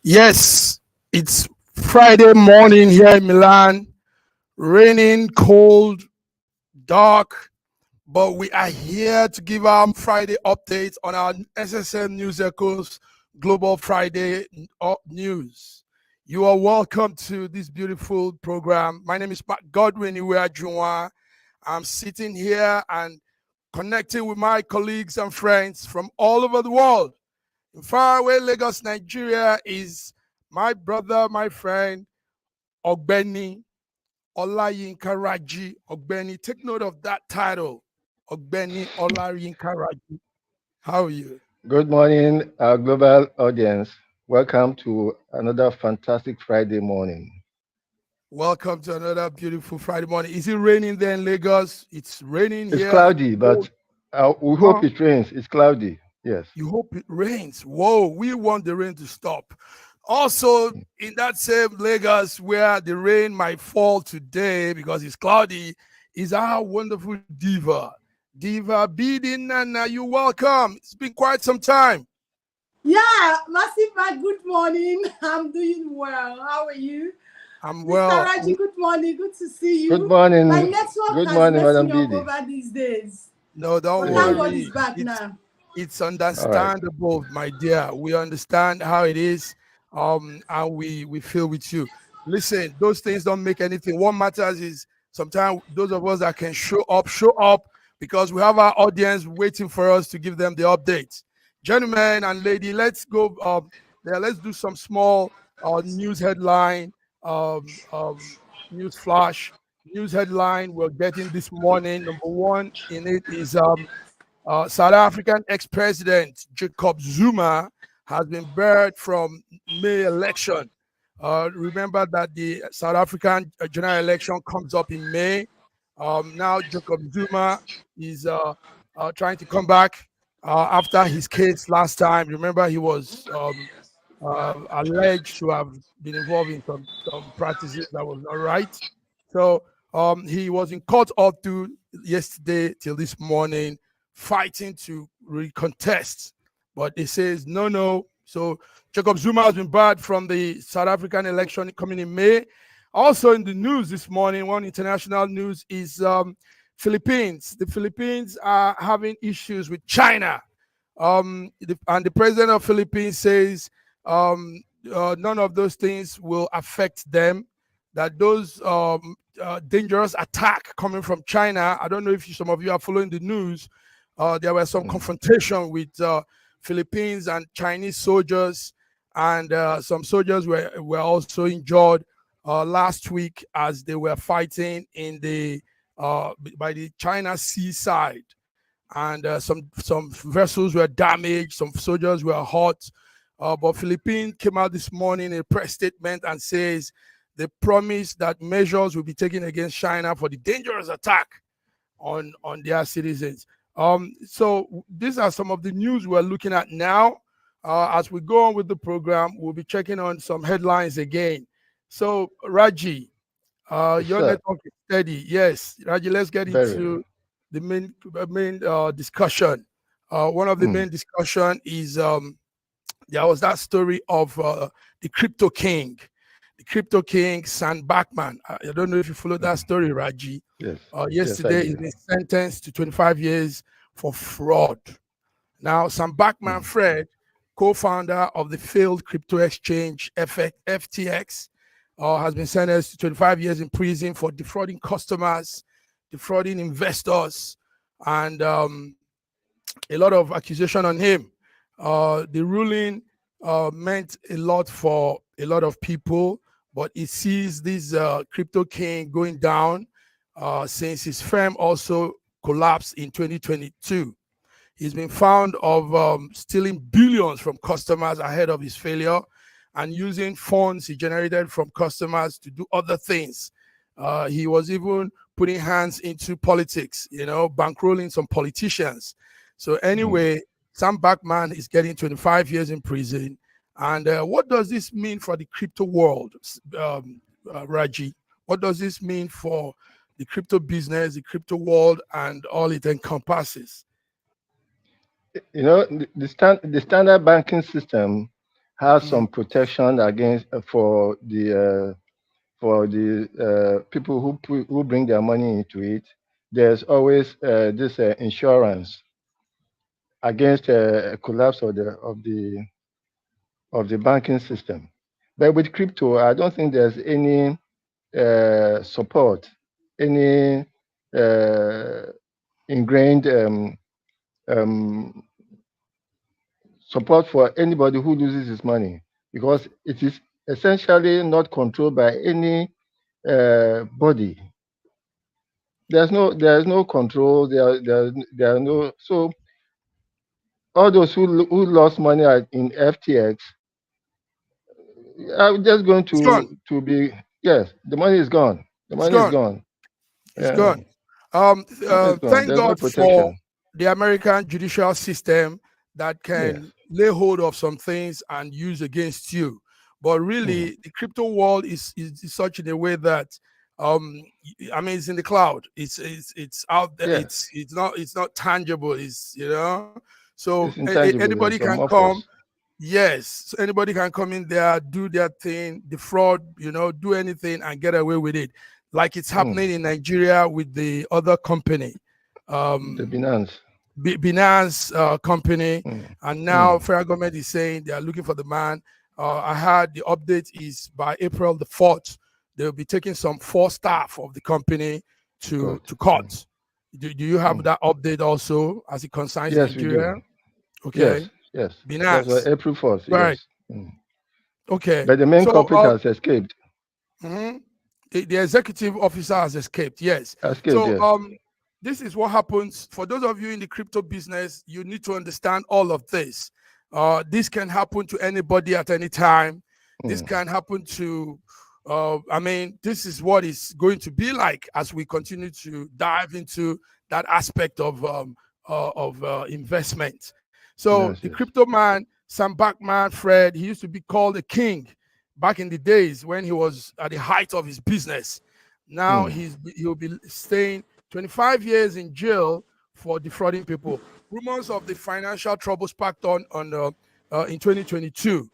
Yes, it's Friday morning here in Milan, raining, cold, dark, but we are here to give our Friday updates on our SSM News Echoes Global Friday News. You are welcome to this beautiful program. My name is Pat Godwin Iweajunwa. I'm sitting here and connecting with my colleagues and friends from all over the world. In faraway Lagos, Nigeria is my brother, my friend, Ogbeni Olayinka Raji. Ogbeni, take note of that title. Ogbeni Olayinka Raji. How are you? Good morning, our global audience. Welcome to another fantastic Friday morning. Welcome to another beautiful Friday morning. Is it raining there in Lagos? It's raining It's here. It's cloudy, cold. but we hope Huh? it rains. It's cloudy. Yes. You hope it rains. Whoa, we want the rain to stop. Also, in that same Lagos where the rain might fall today because it's cloudy, is our wonderful diva. Diva Bidin Nana, you welcome. It's been quite some time. Yeah, Massive, good morning. I'm doing well. How are you? I'm Mr. well. Raji, good morning. Good to see Good you. My morning. network Good has morning, messed Madam me up Didi. over these days. No, don't But Yeah. thank God it's worry. back It's now. it's All right. understandable, my dear. We understand how it is. And we feel with you. Listen, those things don't make anything. What matters is sometimes those of us that can show up because we have our audience waiting for us to give them the updates. Gentlemen and lady, let's go there. Let's do some small news headline, news flash, news headline we're getting this morning. Number one in it is South African ex-president Jacob Zuma has been barred from May election. Remember that the South African general election comes up in May. Now Jacob Zuma is trying to come back after his case last time. Remember, he was alleged to have been involved in some practices that was not right. So he was in court up to yesterday till this morning, fighting to recontest, but it says no, no. So Jacob Zuma has been barred from the South African election coming in May. Also in the news this morning, one international news is Philippines. The Philippines are having issues with China. And the president of Philippines says none of those things will affect them. That those dangerous attack coming from China. I don't know if some of you are following the news. There were some Mm. confrontation with Philippines and Chinese soldiers, and some soldiers were also injured last week as they were fighting in the by the China seaside, and some vessels were damaged, some soldiers were hurt. But Philippines came out this morning in a press statement and says they promise that measures will be taken against China for the dangerous attack on their citizens. So these are some of the news we're looking at now. As we go on with the program, we'll be checking on some headlines again. So Raji, Yes, your sir. network is steady. Yes, Raji, let's get Very. into the main discussion. One of the Mm. main discussion is there was that story of the Crypto King, Sam Backman. I don't know if you followed that Mm. story, Raji. Yes. Yes, I Yesterday, he's do. been sentenced to 25 years for fraud. Now, Sam Mm. Bankman-Fried, co-founder of the failed crypto exchange FTX, has been sentenced to 25 years in prison for defrauding customers, defrauding investors, and a lot of accusation on him. The ruling meant a lot for a lot of people, but it sees this crypto king going down since his firm also collapsed in 2022. He's been found of stealing billions from customers ahead of his failure and using funds he generated from customers to do other things. He was even putting hands into politics, bankrolling some politicians. So Mm. anyway, Sam Backman is getting 25 years in prison. And what does this mean for the crypto world, Raji? What does this mean for the crypto business, the crypto world, and all it encompasses? The standard banking system has some protection against for the people who bring their money into it. There's always this insurance against a collapse of the banking system. But with crypto, I don't think there's any support, any ingrained um, support for anybody who loses his money, because it is essentially not controlled by any body. There's no control. There are no. So all those who lost money in FTX are just going It's gone. to be, yes, the money is gone. The It's money is gone. gone. It's Yeah, gone. the money is gone. Thank There's no God for protection. the American judicial system that Yes. can lay hold of some things and use against you. But Mm. really, the crypto world is such in a way that I mean, it's in the cloud. It's out there. Yes. It's not tangible. It's, you know. So It's intangible. anybody It's can come. amorphous. Yes, so anybody can come in there, do their thing, defraud, you know, do anything and get away with it. Like it's Mm. happening in Nigeria with the other company, The Binance. Binance company, Mm. and now Mm. federal government is saying they are looking for the man. I heard the update is by April the 4th, they'll be taking some 4 staff of the company to Court. court. Do you have Mm. that update also as it concerns Yes, we do. Nigeria? Okay, Yes, yes. That's why Binance, April 4th. right? Yes. Mm. Okay, But the main so culprit has escaped. mhm, the executive officer has escaped. Yes. Escaped, So yes. this is what happens for those of you in the crypto business. You need to understand all of this. This can happen to anybody at any time. This Mm. can happen to. I mean, this is what it's going to be like as we continue to dive into that aspect of investment. So Yes, the yes. crypto man, Sam Bankman-Fried, he used to be called a king back in the days when he was at the height of his business. Now Mm. he'll be staying 25 years in jail for defrauding people. Rumors of the financial trouble sparked on in 2022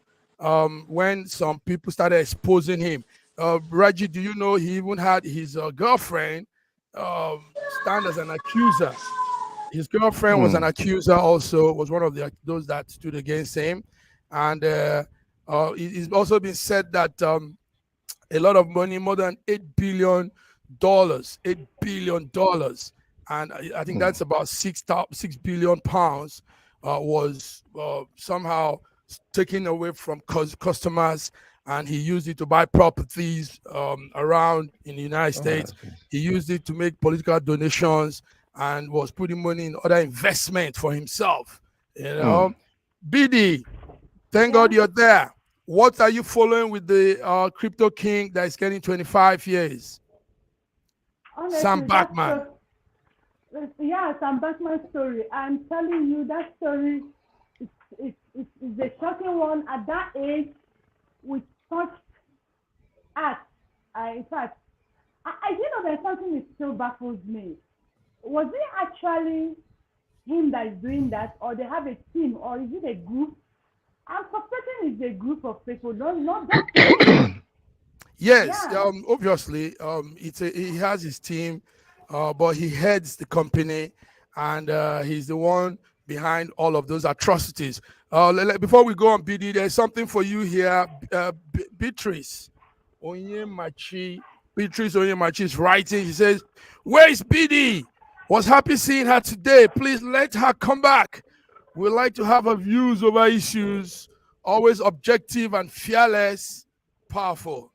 when some people started exposing him. Raji, do you know he even had his girlfriend stand as an accuser? His girlfriend was an Mm. accuser, also was one of those that stood against him, and it's also been said that a lot of money, more than $8 billion, $8 billion, and I think Mm. that's about 6 billion pounds, was somehow taken away from customers, and he used it to buy properties around in the United Oh, I States. see. He used it to make political donations and was putting money in other investment for himself. You know, Mm. BD, thank Yeah. God you're there. What are you following with the Crypto King that is getting 25 years? Sam Honestly, that's Backman. yeah, Sam Bankman's story. I'm telling you, that story is a shocking one. At that age, with such acts, in fact, I you know there's something that still baffles me. Was it actually him that is doing that, or they have a team, or is it a group? I'm suspecting it's a group of people, not just him. Yes, Yeah. obviously, he has his team, but he heads the company, and he's the one behind all of those atrocities. Before we go on, BD, there's something for you here, Beatrice Onyemachi. Beatrice Onyemachi is writing. She says, "Where is BD? Was happy seeing her today. Please let her come back. We like to have her views over issues, always objective and fearless, powerful."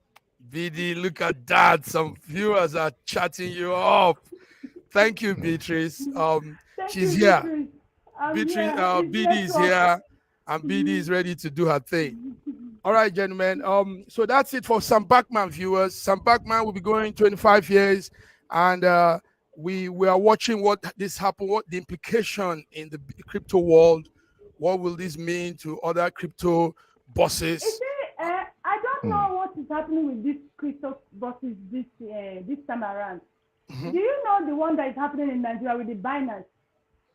BD, look at that. Some viewers are chatting you up. Thank you, Beatrice. Thank She's you, here. Beatrice. Beatrice, Yeah, it's BD is network. here, and BD is ready to do her thing. All right, gentlemen. So that's it for Sam Backman viewers. Sam Backman will be going 25 years, and we are watching what this happen, what the implication in the crypto world. What will this mean to other crypto You bosses? see, I don't Mm. know what is happening with these crypto bosses this time around. Mhm. Do you know the one that is happening in Nigeria with the Binance?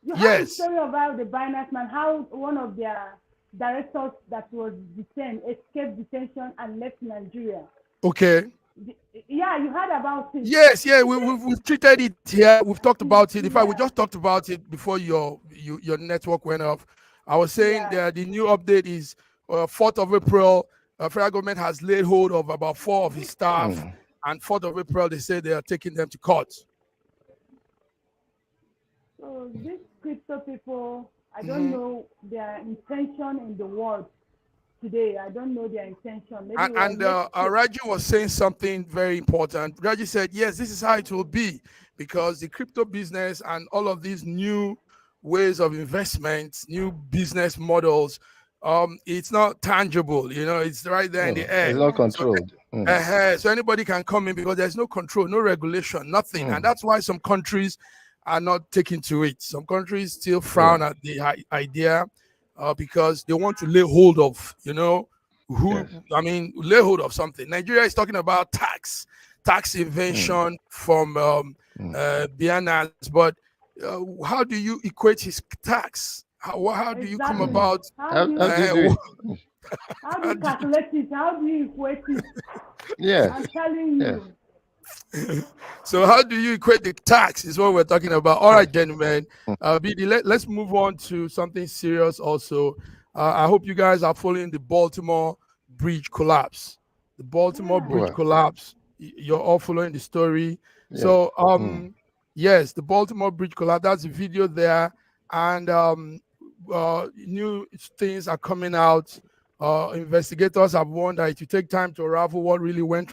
You have the Yes. story about the Binance man, how one of their directors that was detained, escaped detention and left Nigeria. Okay. Yeah, you heard about it. Yes, yeah, we've treated it here. We've talked about it. In fact, we just talked about it before your network went off. I was saying that the new update is 4th of April. Federal government has laid hold of about 4 of his staff, and 4th of April they say they are taking them to court. So these crypto people, I don't know their intention in the world today. I don't know their intention. Maybe and Raji was saying something very important. Raji said, yes, this is how it will be, because the crypto business and all of these new ways of investment, new business models, it's not tangible, it's right there in the air. It's not controlled. So anybody can come in because there's no control, no regulation, nothing. And that's why some countries are not taking to it. Some countries still frown at the idea because they want to lay hold of, lay hold of something. Nigeria is talking about tax invention from Bianas, but how do you equate his tax? How do you come about? How do you calculate it? How do you equate it? Yeah, I'm telling you. So how do you equate the tax is what we're talking about. All right, gentlemen. BD, let's move on to something serious also. I hope you guys are following the Baltimore bridge collapse. The Baltimore bridge collapse. You're all following the story. Yeah. So yes, the Baltimore bridge collapse, that's the video there. And new things are coming out. Investigators have warned that it will take time to unravel what really went.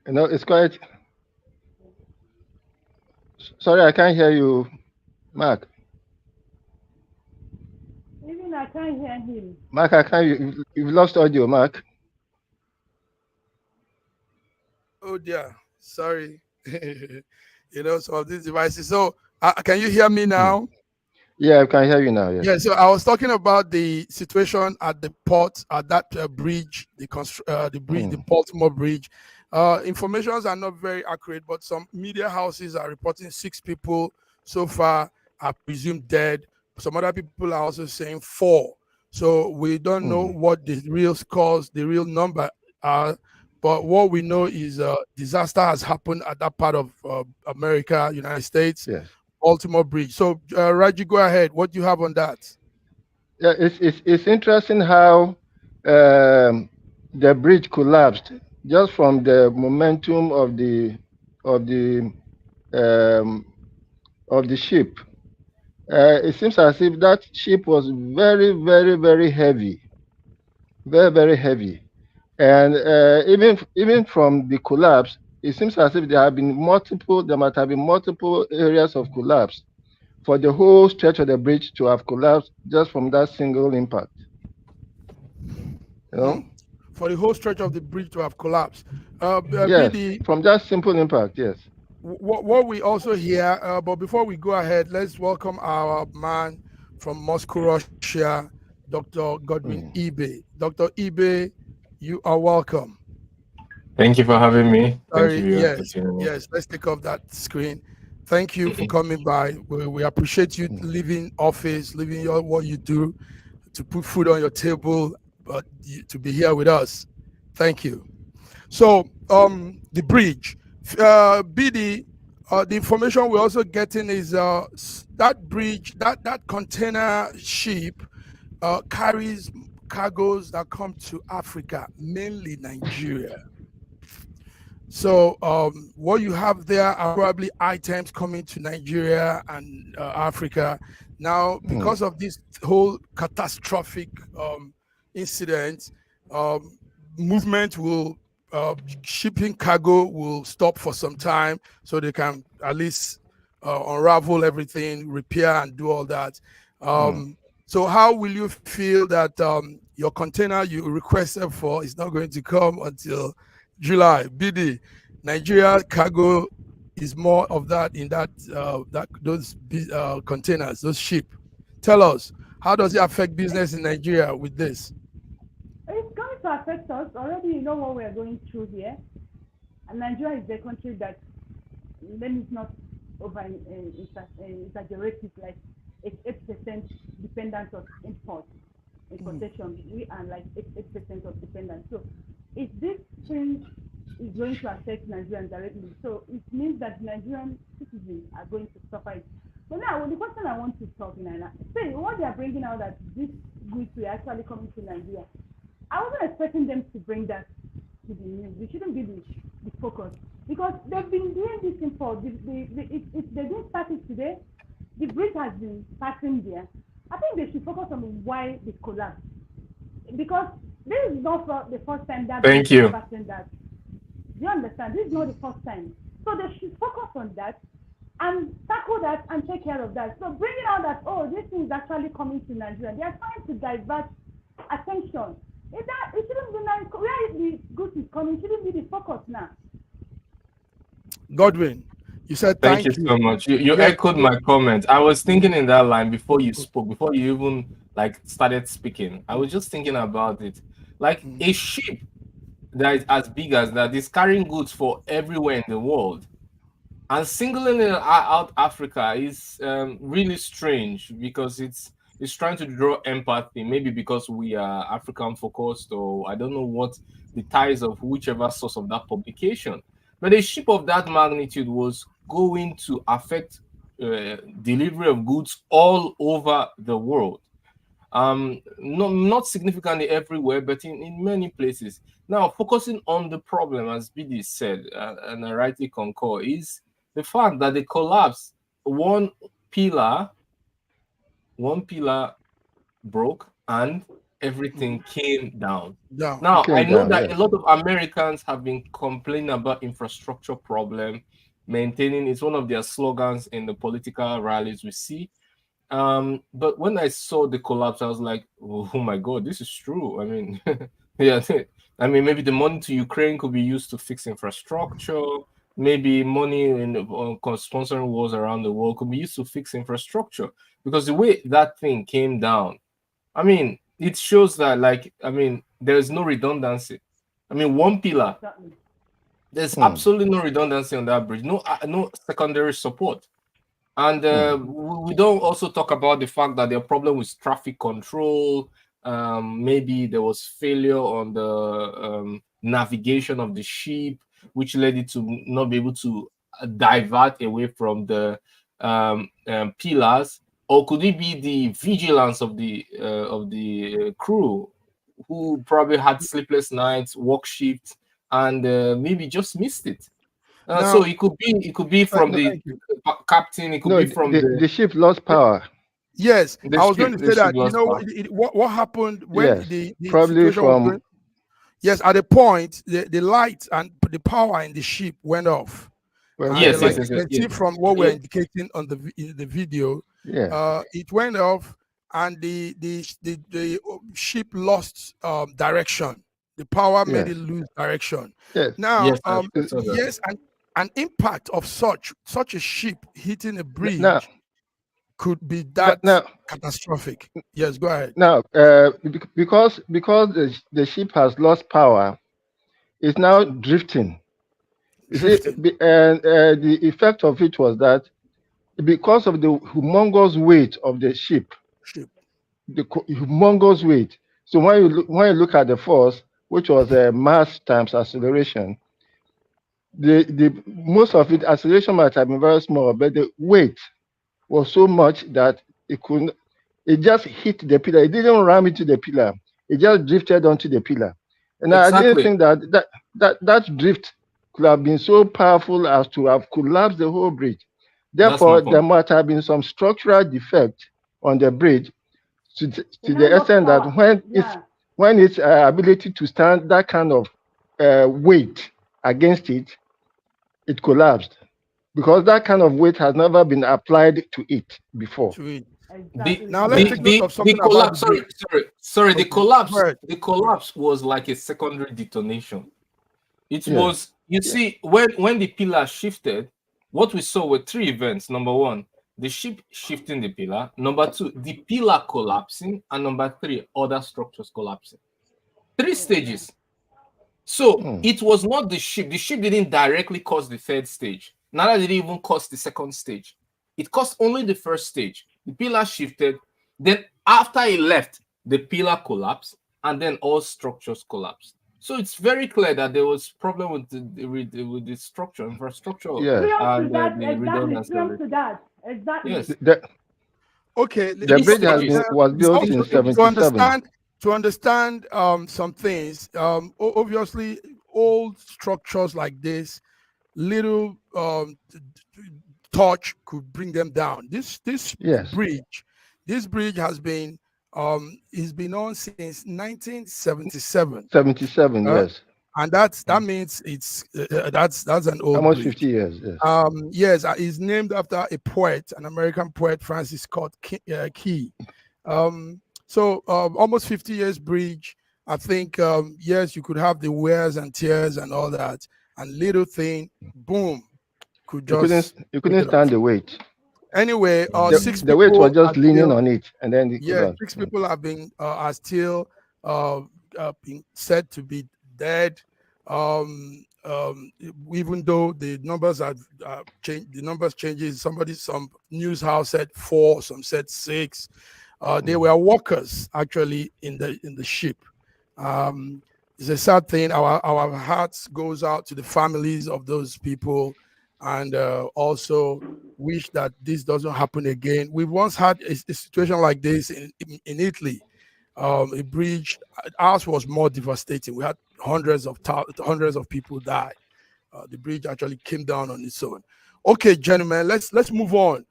It's quite. Sorry, I can't hear you, Mark. Even I can't hear him. Mark, I can't. You've lost audio, Mark. Oh dear, sorry. Some of these devices. So can you hear me now? Yeah, I can hear you now. Yes. Yeah, so I was talking about the situation at the port, at that bridge, the bridge, the Baltimore bridge. Informations are not very accurate, but some media houses are reporting 6 people so far are presumed dead. Some other people are also saying 4. So we don't know what the real cause, the real number are. But what we know is disaster has happened at that part of America, United States. Yes. Baltimore bridge. So Raji, go ahead. What do you have on that? Yeah, it's interesting how the bridge collapsed just from the momentum of the ship. It seems as if that ship was very, very, very heavy, very, very heavy, and even from the collapse, it seems as if there might have been multiple areas of collapse for the whole stretch of the bridge to have collapsed just from that single impact. For the whole stretch of the bridge to have collapsed. Yes, from that simple impact, yes. What we also hear, but before we go ahead, let's welcome our man from Moscow, Russia, Dr. Godwin Ibe. Dr. Ibe, you are welcome. Thank you for having me. Sorry, yes, let's take off that screen. Thank you for coming by. We appreciate you leaving office, leaving what you do to put food on your table, but to be here with us. Thank you. So, the bridge, BD, the information we're also getting is that bridge, that container ship carries cargoes that come to Africa, mainly Nigeria. So what you have there are probably items coming to Nigeria and Africa. Now, because of this whole catastrophic, incident, movement will, shipping cargo will stop for some time so they can at least unravel everything, repair and do all that. So how will you feel that your container you requested for is not going to come until July? BD, Nigeria cargo is more of that in those containers, those ship. Tell us, how does it affect business in Nigeria with this? It's going to affect us. Already you know what we are going through here. And Nigeria is a country that, let me not over exaggerate it, like it's 8% dependent of import, importation. We are like 8% of dependent. So if this thing is going to affect Nigerians directly, so it means that Nigerian citizens are going to suffer it. But now, the question I want to talk in, say what they are bringing out that this goods were actually coming to Nigeria. I wasn't expecting them to bring that to the news. It shouldn't be the focus, because they've been doing this import. They didn't start it today. The bridge has been passing there. I think they should focus on why they collapsed, because this is not the first time that Thank you. passing that. Do you understand? This is not the first time. So they should focus on that and tackle that and take care of that. So bringing out that, oh, this thing is actually coming to Nigeria. They are trying to divert attention. It shouldn't be like where the goods is coming, shouldn't be the focus now. Godwin, you said thank you so much. You echoed my comment. I was thinking in that line before you spoke, before you even like started speaking. I was just thinking about it. Like a ship that is as big as that is carrying goods for everywhere in the world, and singling out Africa is really strange, because it's trying to draw empathy, maybe because we are African focused, or I don't know what the ties of whichever source of that publication. But a ship of that magnitude was going to affect delivery of goods all over the world. Not significantly everywhere, but in many places. Now, focusing on the problem, as BD said, and I rightly concur, is the fact that they collapsed. One pillar broke and everything came down. Now, I know that a lot of Americans have been complaining about infrastructure problem, maintaining. It's one of their slogans in the political rallies we see. But when I saw the collapse, I was like, oh my God, this is true. I mean, yeah, I mean, maybe the money to Ukraine could be used to fix infrastructure. Maybe money in sponsoring wars around the world could be used to fix infrastructure, because the way that thing came down, I mean, it shows that, like, I mean, there's no redundancy. I mean, one pillar, there's absolutely no redundancy on that bridge. No secondary support. And we don't also talk about the fact that there are problems with traffic control. Maybe there was failure on the navigation of the ship, which led it to not be able to divert away from the pillars. Or could it be the vigilance of the crew, who probably had sleepless nights, work shifts, and maybe just missed it? So it could be from the captain. It could be from the ship lost power. Yes, I was going to say that. You know what happened when the probably situation was going, yes, at the point the light and the power in the ship went off. Yes, from what we're indicating on the video. Yeah, it went off, and the ship lost direction. The power made it lose direction. Yes. Now, yes, and an impact of such a ship hitting a bridge could be that catastrophic. Yes, go ahead. Now, because the ship has lost power, it's now drifting. And the effect of it was that because of the humongous weight of the ship, the humongous weight. So when you look at the force, which was mass times acceleration, the most of it, acceleration might have been very small, but the weight was so much that it just hit the pillar. It didn't ram into the pillar. It just drifted onto the pillar. And I didn't think that drift could have been so powerful as to have collapsed the whole bridge. Therefore, there might have been some structural defect on the bridge to the extent that when its ability to stand that kind of weight against it, it collapsed. Because that kind of weight has never been applied to it before. Exactly. Now let's take note of something about the collapse. Sorry. Okay. The collapse was like a secondary detonation. It was, you see, when the pillar shifted, what we saw were three events. Number one, the ship shifting the pillar. Number two, the pillar collapsing. And number three, other structures collapsing. 3 stages. So it was not the ship. The ship didn't directly cause the third stage. Neither did it even cause the second stage. It caused only the first stage. The pillar shifted. Then after it left, the pillar collapsed, and then all structures collapsed. So it's very clear that there was problem with the structure, infrastructure. Exactly. Yes. Okay. The bridge was built in 77. To understand some things, obviously, old structures like this, little touch could bring them down. This bridge has been it's been on since 1977. 77, yes. And that means it's that's an old almost bridge. 50 years. Yes. It's named after a poet, an American poet, Francis Scott Key. So almost 50 years bridge. I think yes, you could have the wears and tears and all that, and little thing, boom, could just you couldn't stand the weight. Anyway, the weight was just leaning on it, and then 6 people have been are still being said to be dead. Even though the numbers have changed, the numbers changes. Some news house said 4, some said 6. They were workers actually in the ship. It's a sad thing. Our hearts goes out to the families of those people, and also wish that this doesn't happen again. We've once had a situation like this in Italy. A bridge, ours was more devastating. We had hundreds of people die. The bridge actually came down on its own. Okay, gentlemen, let's move on.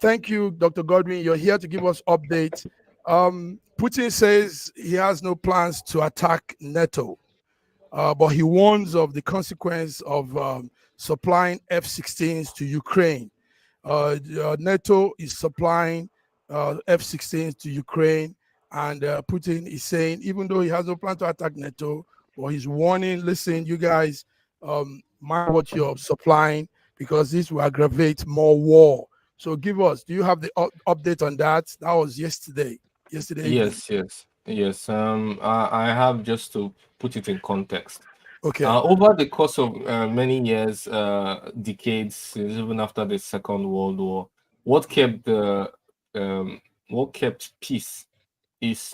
Thank you, Dr. Godwin. You're here to give us updates. Putin says he has no plans to attack NATO, but he warns of the consequence of supplying F-16s to Ukraine. NATO is supplying F-16s to Ukraine, and Putin is saying, even though he has no plan to attack NATO, but he's warning, listen, you guys, mind what you're supplying, because this will aggravate more war. So do you have the update on that? That was yesterday. Yes. I have, just to put it in context. Okay. Over the course of many years, decades, even after the Second World War, what kept peace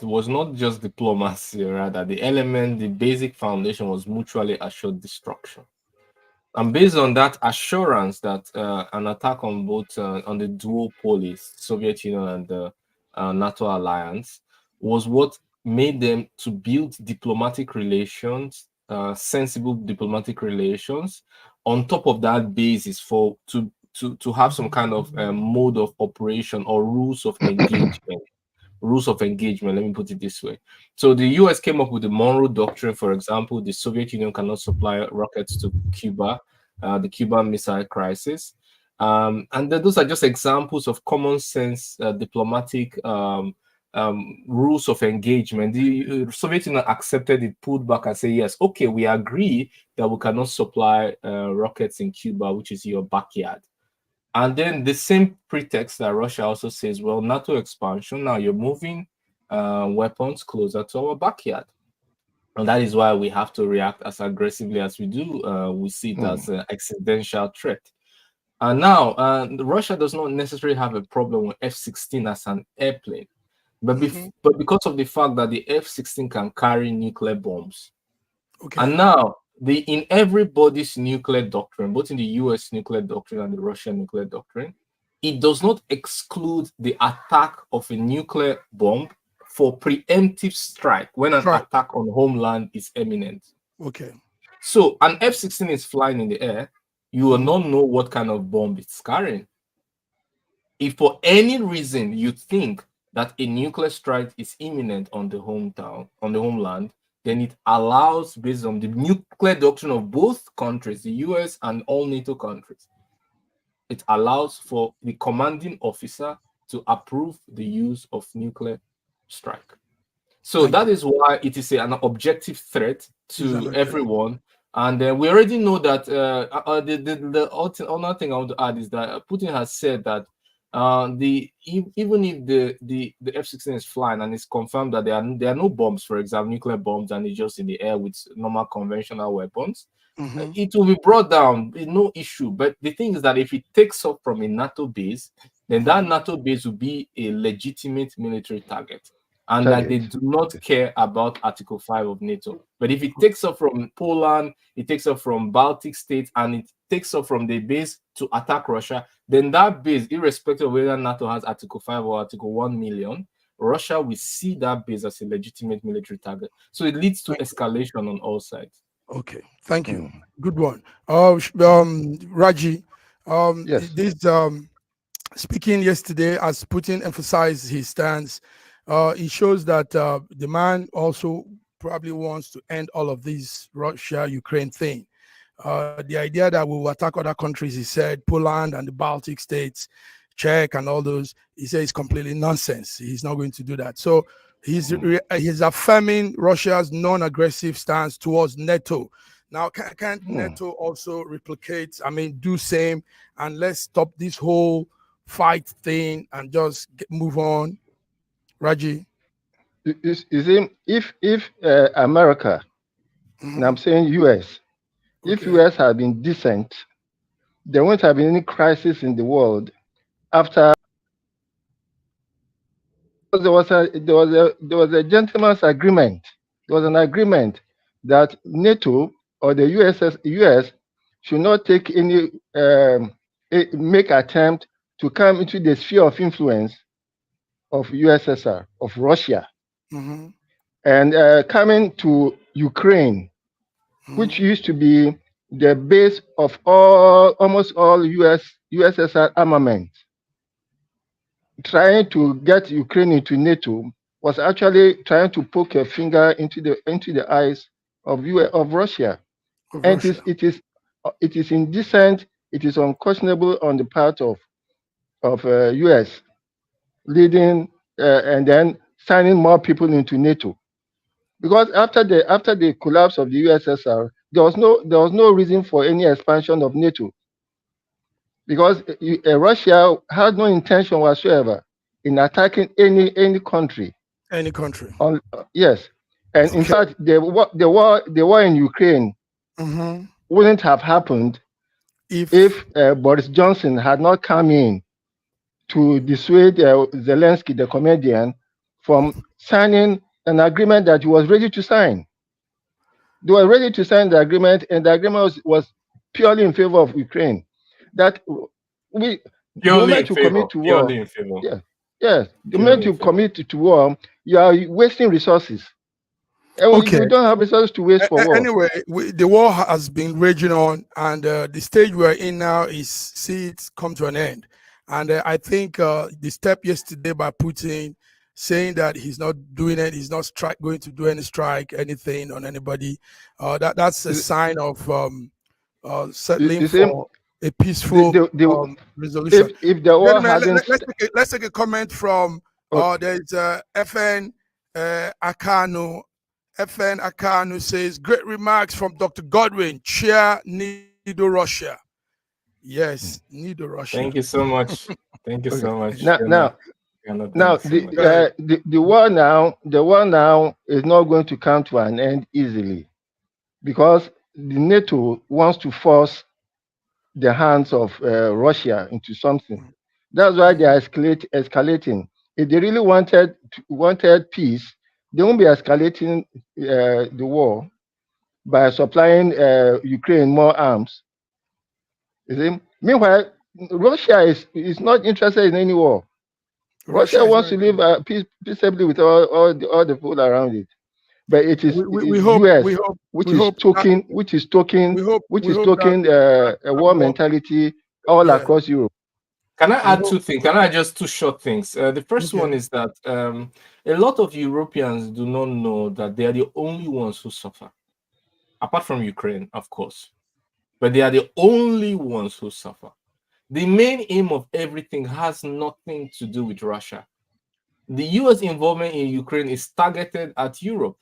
was not just diplomacy. Rather, the basic foundation was mutually assured destruction. And based on that assurance that an attack on both on the dual polies, Soviet Union and the NATO alliance, was what made them to build diplomatic relations, sensible diplomatic relations, on top of that basis to have some kind of mode of operation or rules of engagement. Let me put it this way. So the US came up with the Monroe Doctrine, for example. The Soviet Union cannot supply rockets to Cuba, the Cuban Missile Crisis. And those are just examples of common sense diplomatic rules of engagement. The Soviet Union accepted it, pulled back and said, yes, okay, we agree that we cannot supply rockets in Cuba, which is your backyard. And then the same pretext that Russia also says, well, NATO expansion, now you're moving weapons closer to our backyard. And that is why we have to react as aggressively as we do. We see it as an existential threat. And now, Russia does not necessarily have a problem with F-16 as an airplane. But because of the fact that the F-16 can carry nuclear bombs. Okay. And now, in everybody's nuclear doctrine, both in the US nuclear doctrine and the Russian nuclear doctrine, it does not exclude the attack of a nuclear bomb for preemptive strike when an attack on homeland is imminent. Okay. So an F-16 is flying in the air, you will not know what kind of bomb it's carrying. If for any reason you think that a nuclear strike is imminent on the homeland, then it allows, based on the nuclear doctrine of both countries, the US and all NATO countries, it allows for the commanding officer to approve the use of nuclear strike. So that is why it is an objective threat to everyone. And we already know that the other thing I want to add is that Putin has said that even if the F-16 is flying and it's confirmed that there are no bombs, for example, nuclear bombs, and it's just in the air with normal conventional weapons, it will be brought down, no issue. But the thing is that if it takes off from a NATO base, then that NATO base will be a legitimate military target. And that they do not care about Article 5 of NATO. But if it takes off from Poland, it takes off from Baltic states, and it takes off from the base to attack Russia, then that base, irrespective of whether NATO has Article 5 or Article 1 million, Russia will see that base as a legitimate military target. So it leads to escalation on all sides. Okay, thank you. Good one. Raji, yes. This speaking yesterday, as Putin emphasized his stance, it shows that the man also probably wants to end all of this Russia-Ukraine thing. The idea that we will attack other countries, he said, Poland and the Baltic states, Czech and all those, he says it's completely nonsense. He's not going to do that. So he's affirming Russia's non-aggressive stance towards NATO. Now, can't NATO also replicate, do same, and let's stop this whole fight thing and just move on? Raji? You see, if America, and I'm saying US, if US had been decent, there won't have been any crisis in the world after there was a gentleman's agreement. There was an agreement that NATO or the US should not take any make attempt to come into the sphere of influence of USSR, of Russia, and coming to Ukraine, which used to be the base of almost all USSR armament. Trying to get Ukraine into NATO was actually trying to poke a finger into the eyes of Russia. And it is indecent. It is unconscionable on the part of US leading and then signing more people into NATO, because after the collapse of the USSR, there was no reason for any expansion of NATO, because Russia had no intention whatsoever in attacking any country. Any country. Yes, and in fact, the war in Ukraine wouldn't have happened if Boris Johnson had not come in to dissuade Zelensky, the comedian, from signing an agreement that he was ready to sign. They were ready to sign the agreement, and the agreement was purely in favor of Ukraine. That the moment you commit to war, the moment you commit to war, you are wasting resources. And you don't have resources to waste for war. Anyway, the war has been raging on, and the stage we're in now is see it come to an end. And I think the step yesterday by Putin saying that he's not doing it, he's not going to do any strike, anything on anybody, that's a sign of settling for a peaceful resolution. If the war let's take a comment from there's FN Akano. FN Akano says, great remarks from Dr. Godwin, chair NATO Russia. Yes, NATO Russia. Thank you so much. Thank you so much. Now the war now is not going to come to an end easily, because the NATO wants to force the hands of Russia into something. That's why they are escalating. If they really wanted peace, they won't be escalating the war by supplying Ukraine more arms. You see? Meanwhile, Russia is not interested in any war. Russia wants to live peaceably with all the people around it. But it is US which is talking a war mentality all across Europe. Can I add two things? Can I just two short things? The first one is that a lot of Europeans do not know that they are the only ones who suffer, apart from Ukraine, of course. But they are the only ones who suffer. The main aim of everything has nothing to do with Russia. The US involvement in Ukraine is targeted at Europe.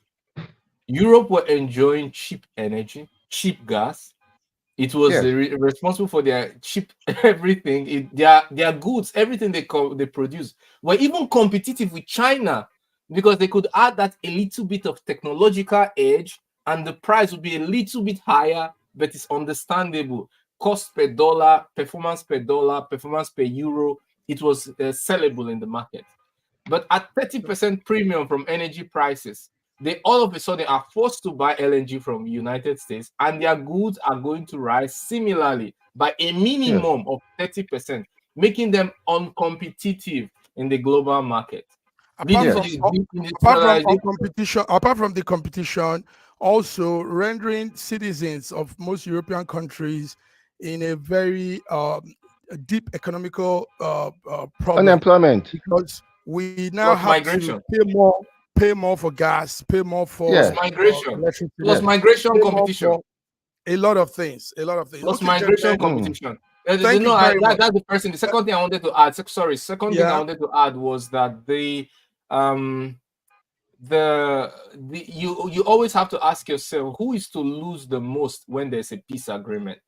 Europe were enjoying cheap energy, cheap gas. It was responsible for their cheap everything. Their goods, everything they produce, were even competitive with China because they could add that a little bit of technological edge, and the price would be a little bit higher, but it's understandable. Cost per dollar, performance per dollar, performance per euro. It was sellable in the market. But at 30% premium from energy prices, they all of a sudden are forced to buy LNG from the United States, and their goods are going to rise similarly by a minimum of 30%, making them uncompetitive in the global market. Apart from the competition, also rendering citizens of most European countries in a very deep economical problem. Unemployment. Because we now have to pay more for gas, pay more for migration, plus migration competition. A lot of things. Plus migration competition. That's the first thing. The second thing I wanted to add. Second thing I wanted to add was that you always have to ask yourself who is to lose the most when there's a peace agreement.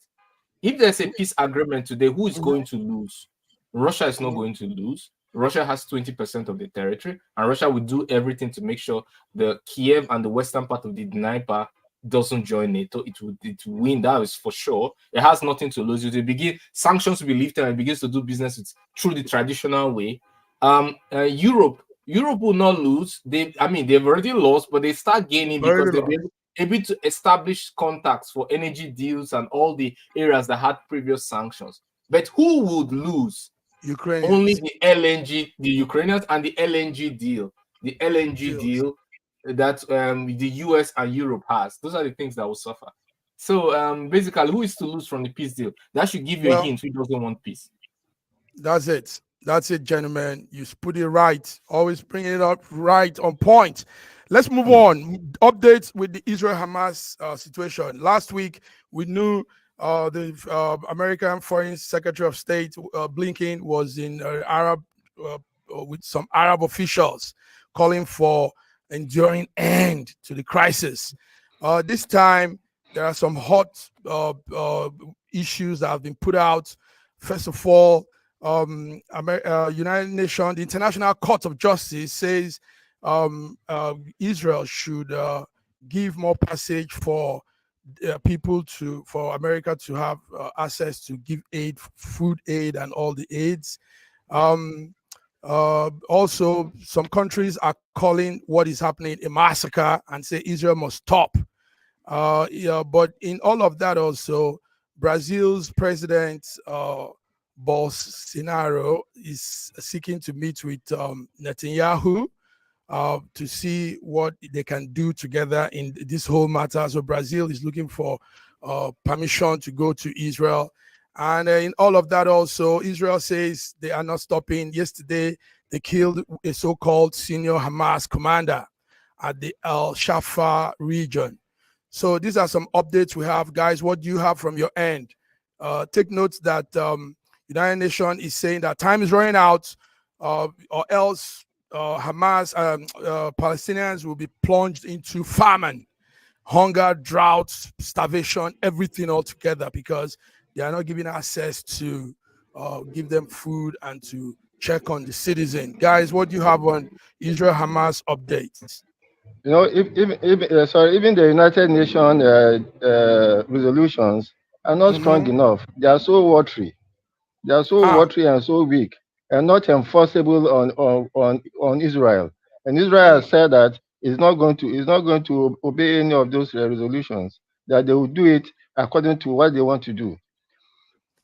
If there's a peace agreement today, who is going to lose? Russia is not going to lose. Russia has 20% of the territory, and Russia will do everything to make sure the Kiev and the western part of the Dnieper doesn't join NATO. It will win, that is for sure. It has nothing to lose. It will begin, sanctions will be lifted, and it begins to do business through the traditional way. Europe will not lose. They've already lost, but they start gaining because they've been able to establish contacts for energy deals and all the areas that had previous sanctions. But who would lose? Ukrainians. Only the LNG, the Ukrainians, and the LNG deal. The LNG deal that the US and Europe has. Those are the things that will suffer. So basically, who is to lose from the peace deal? That should give you a hint who doesn't want peace. That's it, gentlemen. You put it right. Always bring it up right on point. Let's move on. Updates with the Israel-Hamas situation. Last week, we knew the American Foreign Secretary of State Blinken was in Arab with some Arab officials calling for enduring end to the crisis. This time, there are some hot issues that have been put out. First of all, United Nations, the International Court of Justice says Israel should give more passage for for America to have access to give aid, food aid, and all the aids. Also, some countries are calling what is happening a massacre and say Israel must stop. But in all of that, also, Brazil's president Bolsonaro is seeking to meet with Netanyahu to see what they can do together in this whole matter. So Brazil is looking for permission to go to Israel. And in all of that also, Israel says they are not stopping. Yesterday, they killed a so-called senior Hamas commander at the Al-Shafar region. So these are some updates we have. Guys, what do you have from your end? Take note that United Nations is saying that time is running out or else Hamas, Palestinians will be plunged into famine, hunger, drought, starvation, everything all together because they are not giving access to give them food and to check on the citizen. Guys, what do you have on Israel-Hamas updates? You know, even the United Nations resolutions are not strong enough. They are so watery. They are so watery and so weak and not enforceable on Israel. And Israel has said that it's not going to obey any of those resolutions. That they will do it according to what they want to do.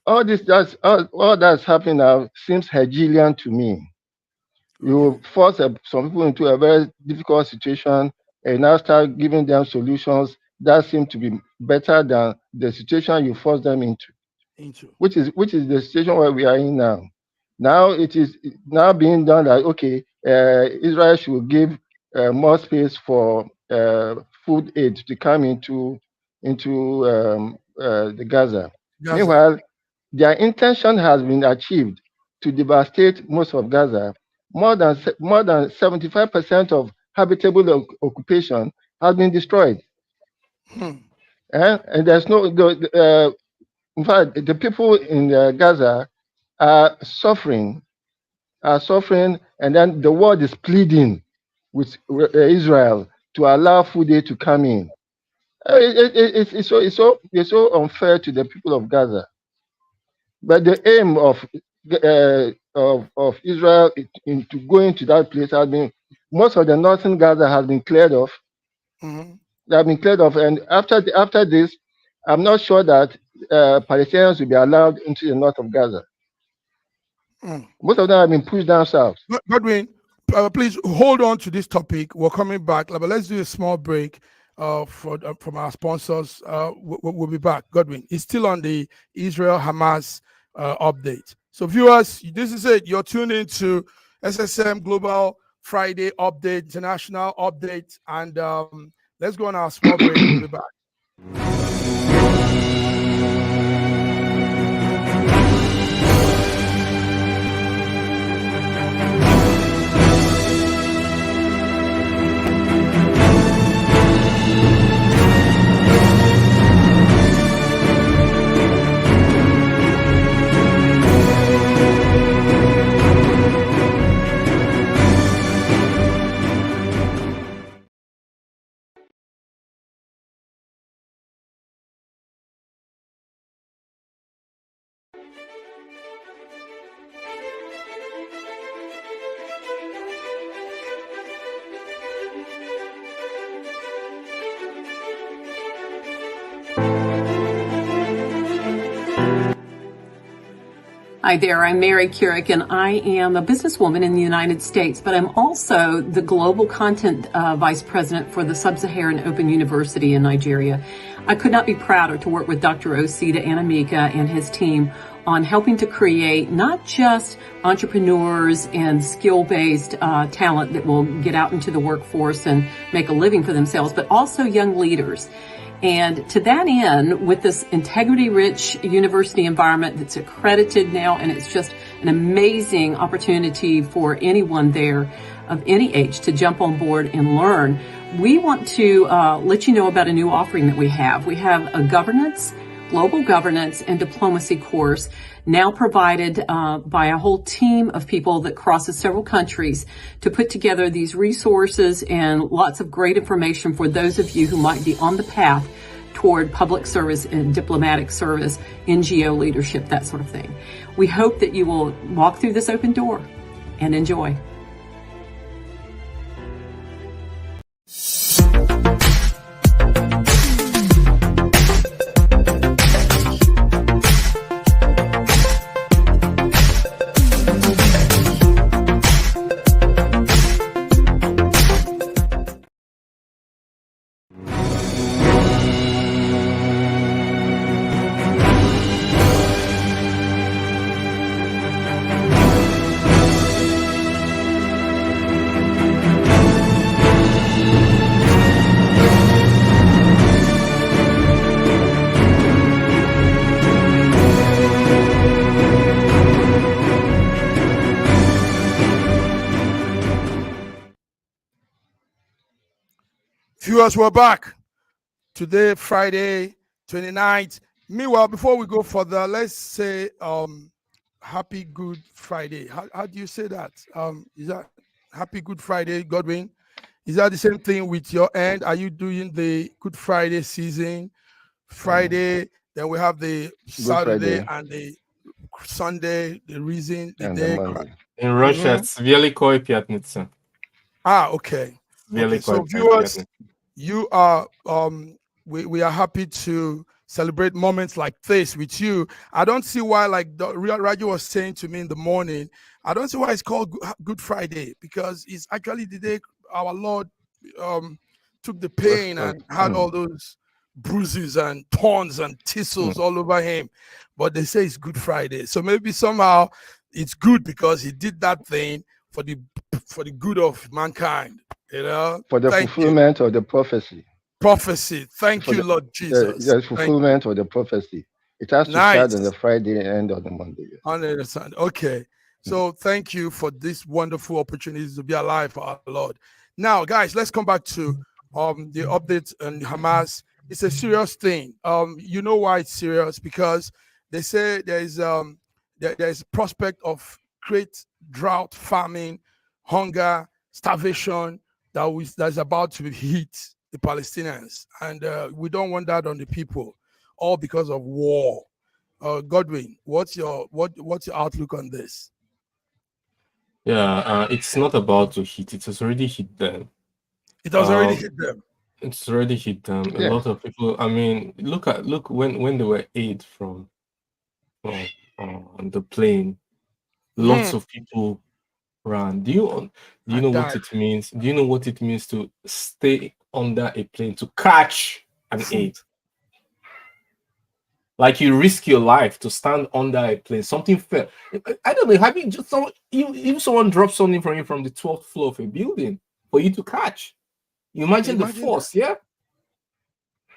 All that's happening now seems Hegelian to me. You force some people into a very difficult situation and now start giving them solutions that seem to be better than the situation you force them into. Which is the situation where we are in now. Now it is now being done that, okay, Israel should give more space for food aid to come into the Gaza. Meanwhile, their intention has been achieved to devastate most of Gaza. More than 75% of habitable occupation has been destroyed. And there's no, in fact, the people in Gaza are suffering, and then the world is pleading with Israel to allow food aid to come in. It's so unfair to the people of Gaza. But the aim of Israel to go into that place has been, most of the northern Gaza has been cleared off. They have been cleared off, and after this, I'm not sure that Palestinians will be allowed into the north of Gaza. Most of them have been pushed down south. Godwin, please hold on to this topic. We're coming back, but let's do a small break from our sponsors. We'll be back. Godwin, it's still on the Israel-Hamas update. So viewers, this is it. You're tuned into SSM Global Friday Update, International Update, and let's go on our small break. We'll be back. Hi there, I'm Mary Keurig, and I am a businesswoman in the United States, but I'm also the Global Content Vice President for the Sub-Saharan Open University in Nigeria. I could not be prouder to work with Dr. Osita Anamika and his team on helping to create not just entrepreneurs and skill-based talent that will get out into the workforce and make a living for themselves, but also young leaders. And to that end, with this integrity-rich university environment that's accredited now, and it's just an amazing opportunity for anyone there of any age to jump on board and learn, we want to let you know about a new offering that we have. We have a global governance and diplomacy course now provided by a whole team of people that crosses several countries to put together these resources and lots of great information for those of you who might be on the path toward public service and diplomatic service, NGO leadership, that sort of thing. We hope that you will walk through this open door and enjoy. Viewers, we're back. Today, Friday, 29th. Meanwhile, before we go further, let's say Happy Good Friday. How do you say that? Is that Happy Good Friday, Godwin? Is that the same thing with your end? Are you doing the Good Friday season? Friday, then we have the Saturday and the Sunday, the reason, the day. In Russia, it's Velikoi Pyatnitsa. Okay. So viewers, you are we are happy to celebrate moments like this with you. I don't see why, like Raju was saying to me in the morning, I don't see why it's called Good Friday, because it's actually the day our Lord took the pain and had all those bruises and thorns and thistles all over him. But they say it's Good Friday. So maybe somehow it's good because he did that thing for the good of mankind. For the fulfillment of the prophecy. Prophecy. Thank you, Lord Jesus. The fulfillment of the prophecy. It has to start on the Friday and end on the Monday. I understand. Okay. So thank you for this wonderful opportunity to be alive for our Lord. Now, guys, let's come back to the update on Hamas. It's a serious thing. You know why it's serious? Because they say there's prospect of great drought, famine, hunger, starvation that's about to hit the Palestinians, and we don't want that on the people, all because of war. Godwin, what's your outlook on this? Yeah, it's not about to hit. It has already hit them. It has already hit them. It's already hit them. A lot of people. I mean, look when they were aid from the plane. Lots of people ran. Do you know what it means? Do you know what it means to stay under a plane to catch an aid? Like you risk your life to stand under a plane. Something fell. I don't know. Have you just if someone drops something from you from the 12th floor of a building for you to catch? You imagine the force, yeah?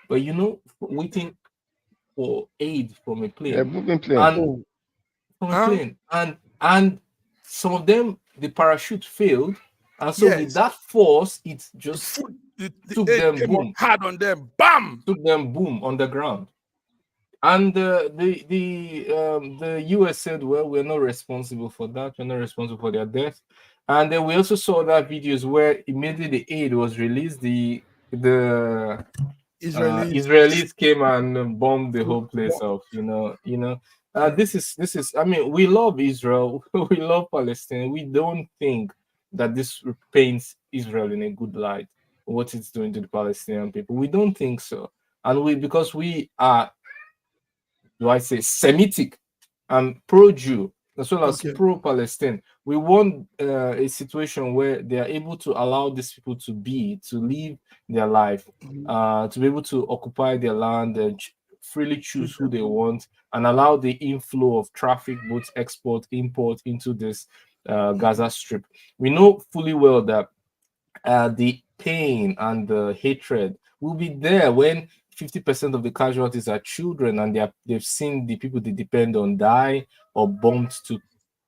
But waiting for aid from a plane. A moving plane. And some of them, the parachute failed. And so with that force, it just took them boom. Hard on them. Bam! Took them boom on the ground. And the US said, well, we're not responsible for that. We're not responsible for their death. And then we also saw that videos where immediately the aid was released, the Israelis came and bombed the whole place off. This is. I mean, we love Israel. We love Palestine. We don't think that this paints Israel in a good light. What it's doing to the Palestinian people, we don't think so. And because we are, do I say, Semitic and pro-Jew as well as pro-Palestine. We want a situation where they are able to allow these people to live their life, to be able to occupy their land and freely choose who they want, and allow the inflow of traffic, both export, import into this Gaza Strip. We know fully well that the pain and the hatred will be there when 50% of the casualties are children, and they've seen the people they depend on die or bombed to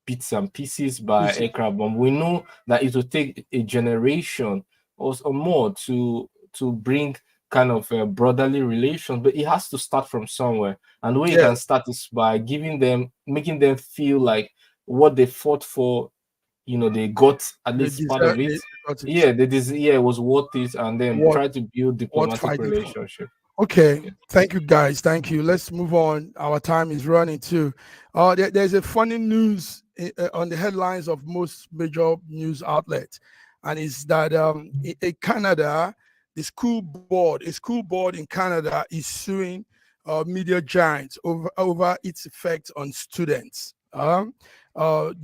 bits and pieces by aircraft bomb. We know that it will take a generation or more to bring kind of brotherly relations, but it has to start from somewhere. And the way you can start is by making them feel like what they fought for, they got at least part of it. It was worth it, and then try to build diplomatic relationship. Okay, thank you guys. Thank you. Let's move on. Our time is running too. There's a funny news on the headlines of most major news outlets, and it's that in Canada, a school board in Canada is suing media giants over its effect on students. They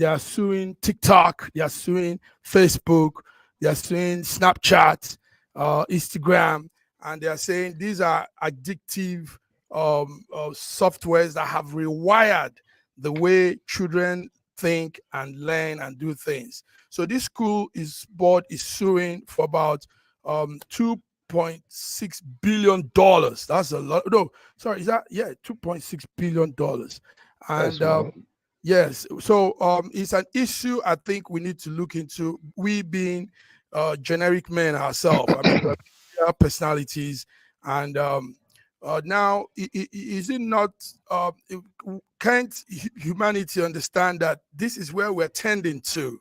are suing TikTok, they are suing Facebook, they are suing Snapchat, Instagram. And they are saying these are addictive softwares that have rewired the way children think and learn and do things. So this board is suing for about $2.6 billion. That's a lot. No, sorry, is that $2.6 billion. And yes, so it's an issue I think we need to look into. We being generic men ourselves. I mean, personalities, and now is it not can't humanity understand that this is where we're tending to,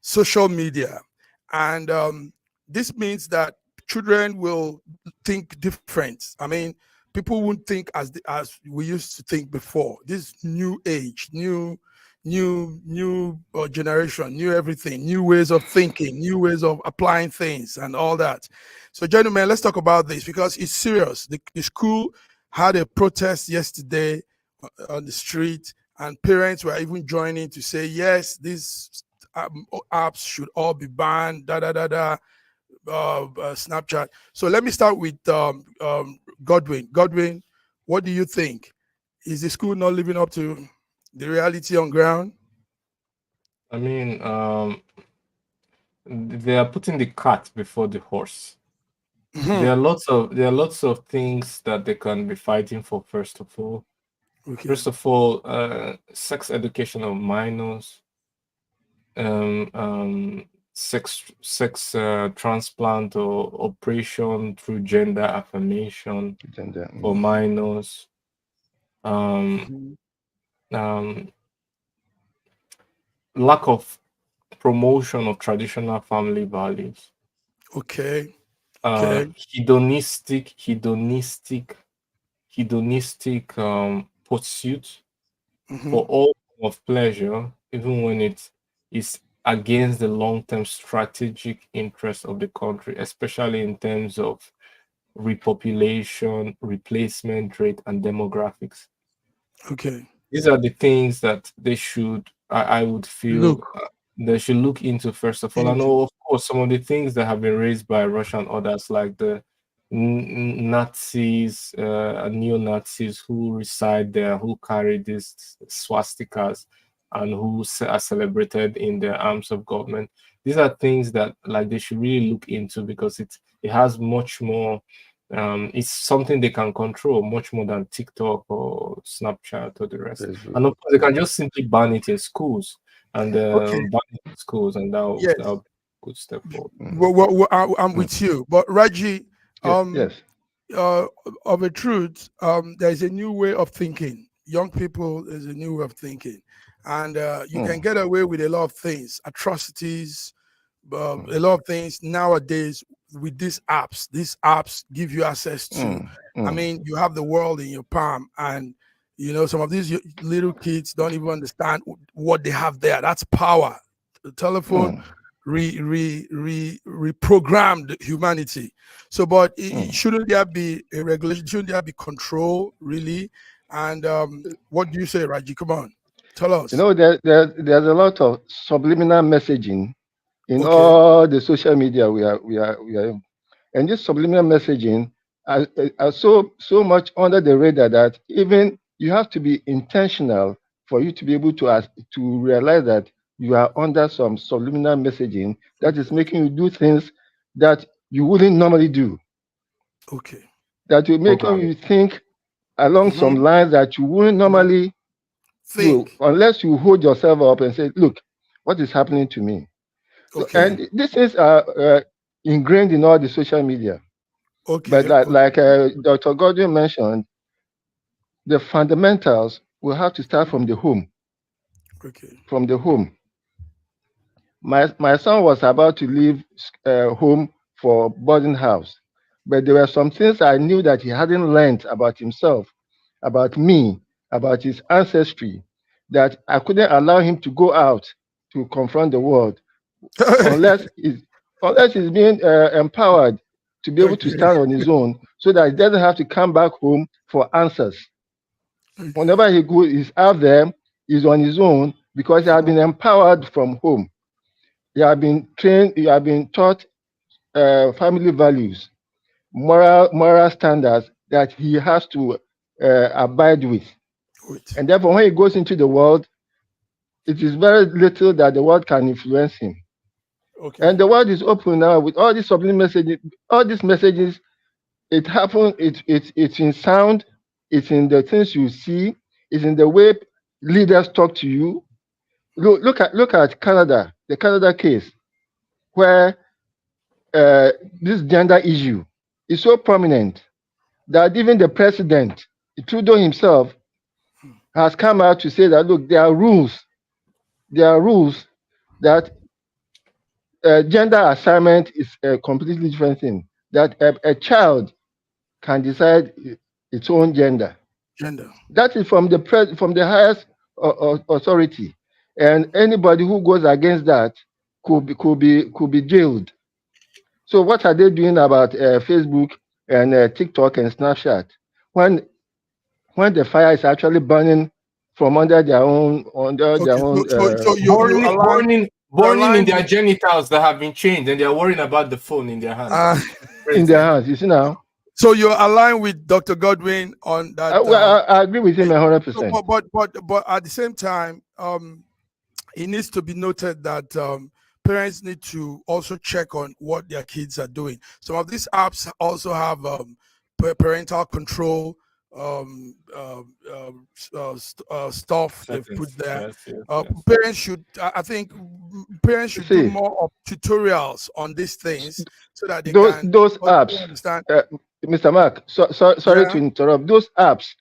social media, and this means that children will think different. I mean, people won't think as we used to think before. This new age, new generation, new everything, new ways of thinking, new ways of applying things and all that. So gentlemen, let's talk about this because it's serious. The school had a protest yesterday on the street, and parents were even joining to say, yes, these apps should all be banned, Snapchat. So let me start with Godwin. Godwin, what do you think? Is the school not living up to the reality on ground? I mean, they are putting the cart before the horse. There are lots of things that they can be fighting for. First of all, sex education of minors, sex transplant or operation through gender affirmation for minors, lack of promotion of traditional family values. Hedonistic pursuit for all of pleasure, even when it is against the long-term strategic interest of the country, especially in terms of repopulation, replacement rate, and demographics. These are the things that they should, I would feel, they should look into first of all. I know, of course, some of the things that have been raised by Russia and others, like the Nazis, neo-Nazis who reside there, who carry these swastikas, and who are celebrated in the arms of government. These are things that they should really look into, because it has much more. It's something they can control much more than TikTok or Snapchat or the rest. And of course, they can just simply ban it in schools and ban it in schools, and that would be a good step forward. Well, I'm with you, but Raji, yes. Of a truth, there's a new way of thinking. Young people, there's a new way of thinking, and you can get away with a lot of things, atrocities, a lot of things nowadays with these apps. These apps give you access to, I mean, you have the world in your palm, and some of these little kids don't even understand what they have there. That's power. The telephone reprogrammed humanity. So, but shouldn't there be a regulation? Shouldn't there be control, really? And what do you say, Raji? Come on, tell us. There's a lot of subliminal messaging in all the social media we are in. And this subliminal messaging are so much under the radar that even you have to be intentional for you to be able to realize that you are under some subliminal messaging that is making you do things that you wouldn't normally do. That will make you think along some lines that you wouldn't normally do, unless you hold yourself up and say, look, what is happening to me? And these things are ingrained in all the social media. But like Dr. Godwin mentioned, the fundamentals will have to start from the home. From the home. My son was about to leave home for boarding house, but there were some things I knew that he hadn't learned about himself, about me, about his ancestry, that I couldn't allow him to go out to confront the world unless he's being empowered to be able to stand on his own, so that he doesn't have to come back home for answers. Whenever he's out there, he's on his own, because he has been empowered from home. He has been trained, he has been taught family values, moral standards that he has to abide with. And therefore, when he goes into the world, it is very little that the world can influence him. And the world is open now with all these subliminal messages. All these messages, it happens. It's in sound. It's in the things you see. It's in the way leaders talk to you. Look at Canada, the Canada case, where this gender issue is so prominent that even the president, Trudeau himself, has come out to say that, look, there are rules that gender assignment is a completely different thing. That a child can decide its own gender. That is from the highest authority, and anybody who goes against that could be jailed. So what are they doing about Facebook and TikTok and Snapchat when the fire is actually burning from under their own burning in their genitals that have been changed, and they're worrying about the phone in their hands. In their hands, you see now. So you're aligned with Dr. Godwin on that. I agree with him 100%. But at the same time, it needs to be noted that parents need to also check on what their kids are doing. Some of these apps also have parental control stuff they've put there. Parents should, I think, parents should do more of tutorials on these things so that they can those apps. Understand. Mr. Mark, sorry to interrupt. Those apps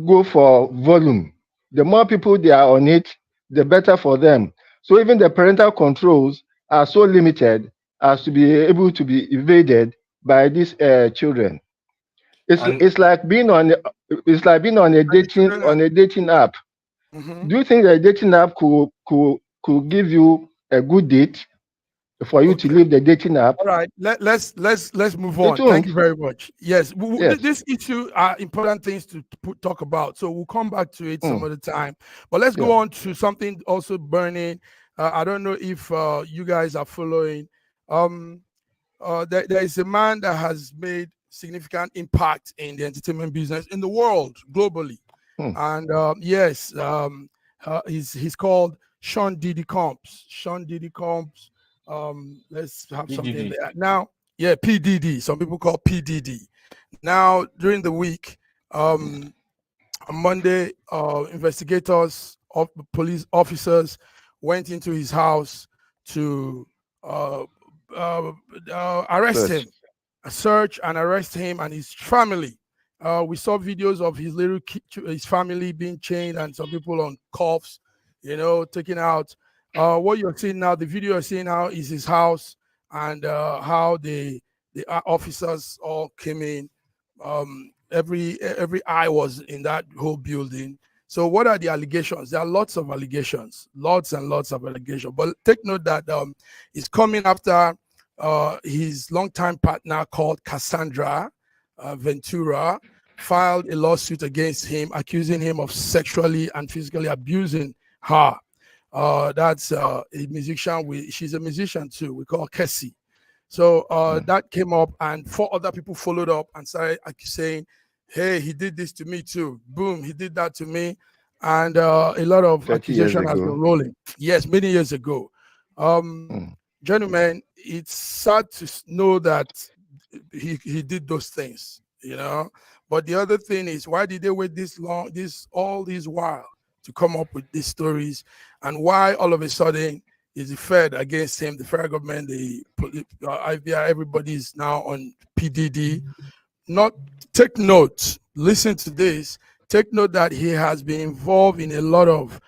go for volume. The more people they are on it, the better for them. So even the parental controls are so limited as to be able to be evaded by these children. It's like being on a dating app. Mm-hmm. Do you think the dating app could give you a good date for you to leave the dating app? All right, let's move on. Thank you very much. Yes, this issue are important things to talk about, so we'll come back to it some other time. But let's go on to something also burning. I don't know if you guys are following. There is a man that has made significant impact in the entertainment business in the world globally, and yes, he's called Sean Diddy Combs. Sean Diddy Combs. Let's have something there now. Yeah, PDD. Some people call PDD. Now, during the week, on Monday, investigators of police officers went into his house to arrest him, search and arrest him and his family. We saw videos of his family being chained and some people on cuffs, taken out. What you're seeing now, the video you're seeing now is his house and how the officers all came in. Every eye was in that whole building. So what are the allegations? There are lots of allegations, lots and lots of allegations. But take note that it's coming after his longtime partner called Cassandra Ventura filed a lawsuit against him, accusing him of sexually and physically abusing her. That's a musician. She's a musician too. We call Kessie. So that came up, and 4 other people followed up and started saying, "Hey, he did this to me too. Boom, he did that to me." And a lot of accusation has been rolling. Yes, many years ago. Gentlemen, it's sad to know that he did those things, But the other thing is, why did they wait this long, all this while to come up with these stories, and why all of a sudden is the Fed against him, the federal government, the FBI, everybody is now on PDD. Take note, listen to this, take note that he has been involved in a lot of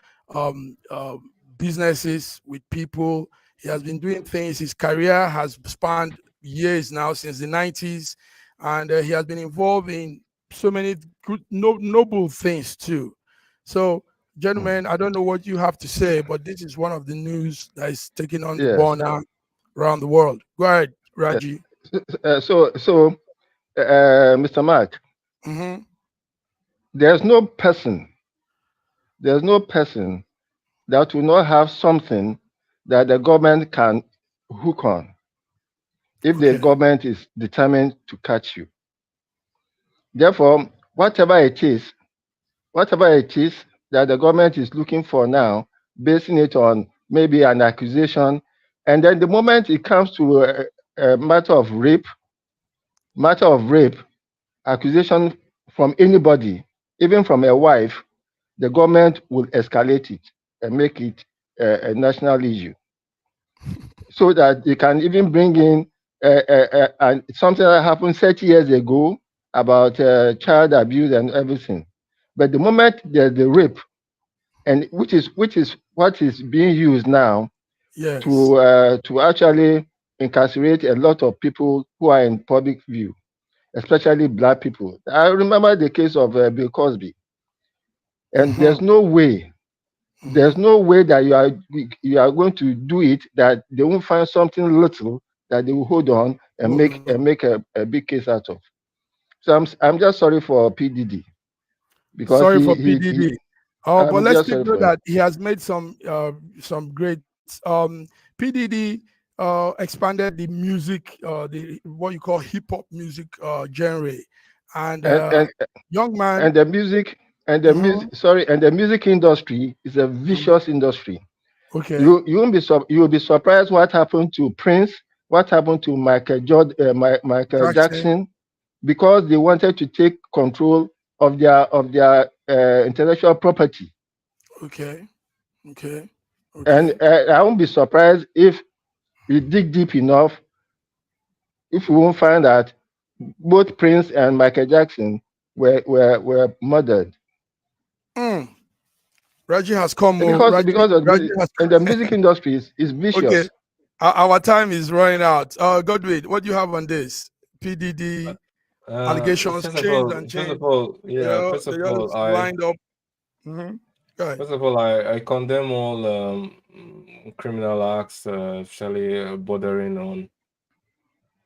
businesses with people. He has been doing things. His career has spanned years now, since the 90s, and he has been involved in so many good, noble things too. So, gentlemen, I don't know what you have to say, but this is one of the news that is taking on the ball now around the world. Go ahead, Raji. Mr. Mark, there's no person that will not have something that the government can hook on if the government is determined to catch you. Therefore, whatever it is that the government is looking for now, basing it on maybe an accusation, and then the moment it comes to a matter of rape, accusation from anybody, even from a wife, the government will escalate it and make it a national issue, so that they can even bring in something that happened 30 years ago about child abuse and everything. But the moment there's the rape, and which is what is being used now to actually incarcerate a lot of people who are in public view, especially Black people. I remember the case of Bill Cosby, and there's no way that you are going to do it that they won't find something little that they will hold on and make a big case out of. So I'm just sorry for PDD. Because sorry for PDD. But let's take note that he has made some great PDD expanded the music, what you call hip hop music genre, and young man, and the music And the music industry is a vicious industry. Okay. You will be surprised what happened to Prince, what happened to Michael Jackson, because they wanted to take control of their intellectual property. Okay. And I won't be surprised if we dig deep enough, if we won't find that both Prince and Michael Jackson were murdered. Reggie has come. Because the music industry is vicious. Okay. Our time is running out. Godwin, what do you have on this? PDD allegations changed and changed. First of all, lined up. First of all, I condemn all criminal acts, especially bordering on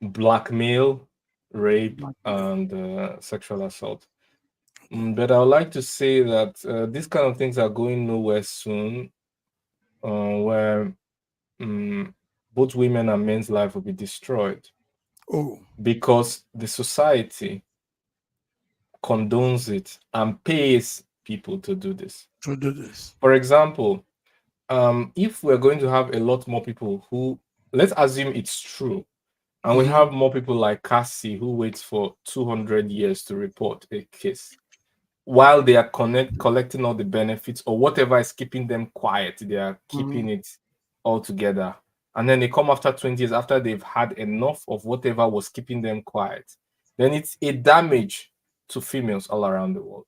blackmail, rape, and sexual assault. But I would like to say that these kind of things are going nowhere soon, where both women and men's life will be destroyed. Because the society condones it and pays people to do this. For example, if we're going to have a lot more people who, let's assume it's true, and we have more people like Cassie who waits for 200 years to report a case, while they are collecting all the benefits or whatever is keeping them quiet, they are keeping it all together. And then they come after 20 years, after they've had enough of whatever was keeping them quiet. Then it's a damage to females all around the world.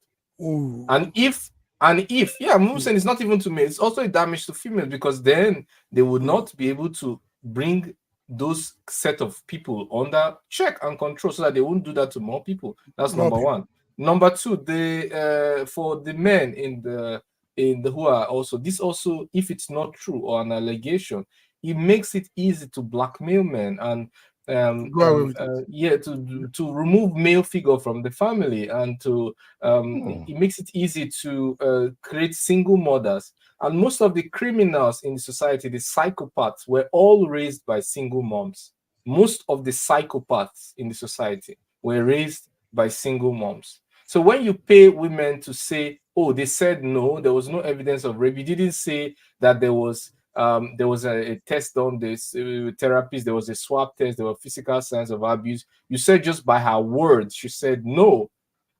And if I'm saying it's not even to me, it's also a damage to females, because then they would not be able to bring those set of people under check and control, so that they won't do that to more people. That's number one. Number two, for the men in the who are also, this also, if it's not true or an allegation, it makes it easy to blackmail men and to remove male figure from the family, and to it makes it easy to create single mothers. And most of the criminals in the society, the psychopaths, were all raised by single moms. Most of the psychopaths in the society were raised by single moms. So when you pay women to say, oh, they said no, there was no evidence of rape, you didn't say that there was a test done, this therapist, there was a swab test, there were physical signs of abuse. You said just by her words, she said no.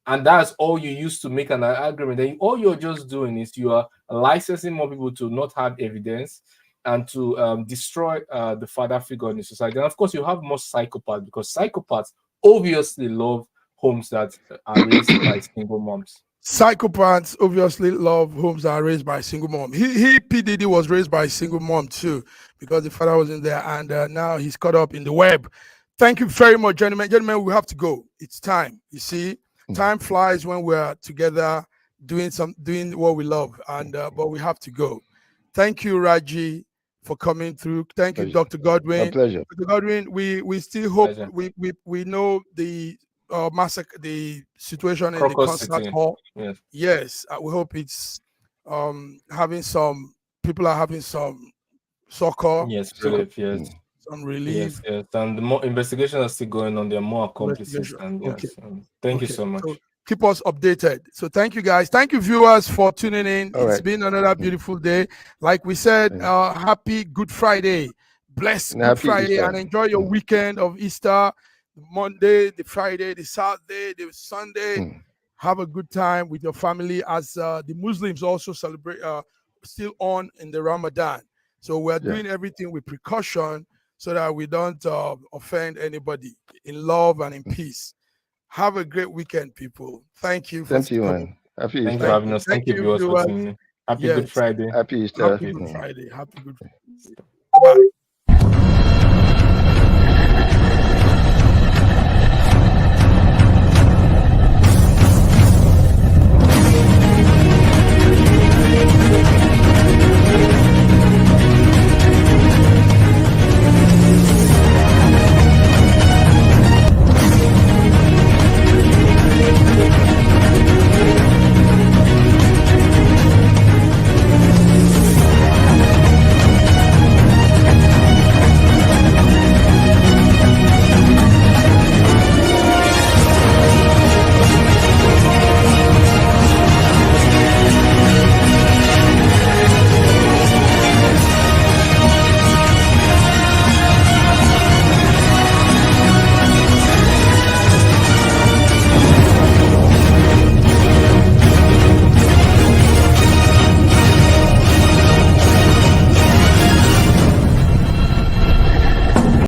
And that's all you used to make an argument. Then all you're just doing is you are licensing more people to not have evidence and to destroy the father figure in the society. And of course, you have more psychopaths, because psychopaths obviously love homes that are raised by single moms. Psychopaths obviously love homes that are raised by a single mom. P. Diddy was raised by a single mom too, because the father wasn't there, and now he's caught up in the web. Thank you very much, gentlemen. Gentlemen, we have to go. It's time. You see, time flies when we're together doing what we love, and but we have to go. Thank you, Raji, for coming through. Thank you, Dr. Godwin. My pleasure. Dr. Godwin, we still hope we know the massacre, the situation in the concert hall. Yes, we hope it's having some people are having some succor. Relief, some relief. Yes. And the more investigations are still going on. There are more accomplices. And thank you so much. So keep us updated. So thank you, guys. Thank you, viewers, for tuning in. It's been another beautiful day. Like we said, happy Good Friday. Blessed Good Friday, Easter. And enjoy your weekend of Easter. The Monday, the Friday, the Saturday, the Sunday. Have a good time with your family, as the Muslims also celebrate still on in the Ramadan. So we're doing everything with precaution so that we don't offend anybody, in love and in peace. Have a great weekend, people. Thank you. Thank you, man. Thank you for having us. Thank you, viewers, for tuning in. Happy Good Friday. Happy Easter. Happy Good Friday. Happy Good Friday. Bye.